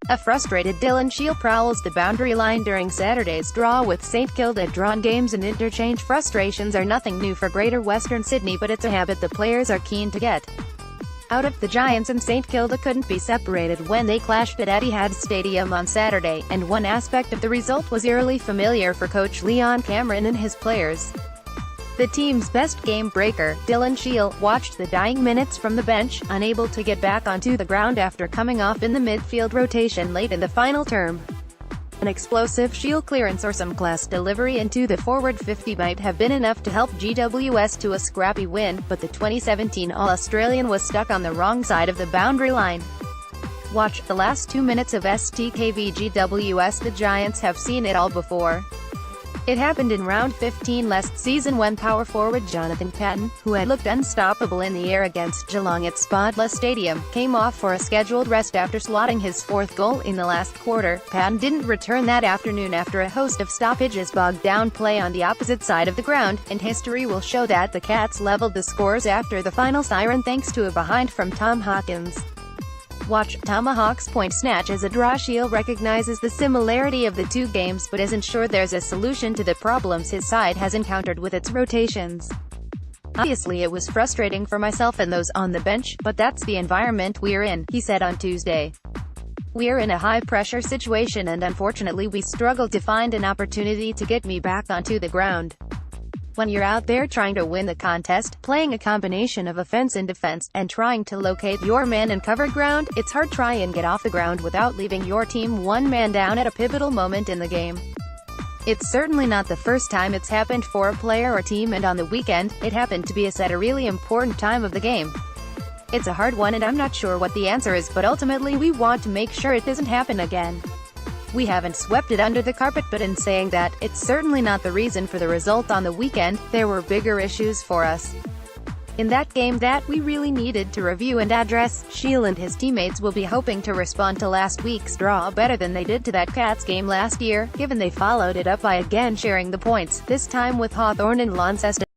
A frustrated Dylan Shiel prowls the boundary line during Saturday's draw with St Kilda DRAWN. Games and interchange frustrations are nothing new for Greater Western Sydney, but it's a habit the players are keen to get out of. The Giants and St Kilda couldn't be separated when they clashed at Etihad Stadium on Saturday, and one aspect of the result was eerily familiar for coach Leon Cameron and his players. The team's best game breaker, Dylan Shiel, watched the dying minutes from the bench, unable to get back onto the ground after coming off in the midfield rotation late in the final term. An explosive Shiel clearance or some class delivery into the forward 50 might have been enough to help GWS to a scrappy win, but the 2017 All-Australian was stuck on the wrong side of the boundary line. Watch the last 2 minutes of STKV GWS. The Giants have seen it all before. It happened in round 15 last season when power forward Jonathan Patton, who had looked unstoppable in the air against Geelong at Etihad Stadium, came off for a scheduled rest after slotting his fourth goal in the last quarter. Patton didn't return that afternoon after a host of stoppages bogged down play on the opposite side of the ground, and history will show that the Cats leveled the scores after the final siren thanks to a behind from Tom Hawkins. Watch Tomahawk's point snatch as a draw. Shiel recognizes the similarity of the two games, but isn't sure there's a solution to the problems his side has encountered with its rotations. Obviously it was frustrating for myself and those on the bench, but that's the environment we're in, he said on Tuesday. We're in a high-pressure situation and unfortunately we struggled to find an opportunity to get me back onto the ground. When you're out there trying to win the contest, playing a combination of offense and defense, and trying to locate your man in covered ground, it's hard to try and get off the ground without leaving your team one man down at a pivotal moment in the game. It's certainly not the first time it's happened for a player or team, and on the weekend, it happened to be us at a really important time of the game. It's a hard one and I'm not sure what the answer is, but ultimately we want to make sure it doesn't happen again. We haven't swept it under the carpet, but in saying that, it's certainly not the reason for the result on the weekend. There were bigger issues for us in that game that we really needed to review and address. Shiel and his teammates will be hoping to respond to last week's draw better than they did to that Cats game last year, given they followed it up by again sharing the points, this time with Hawthorn and Launceston.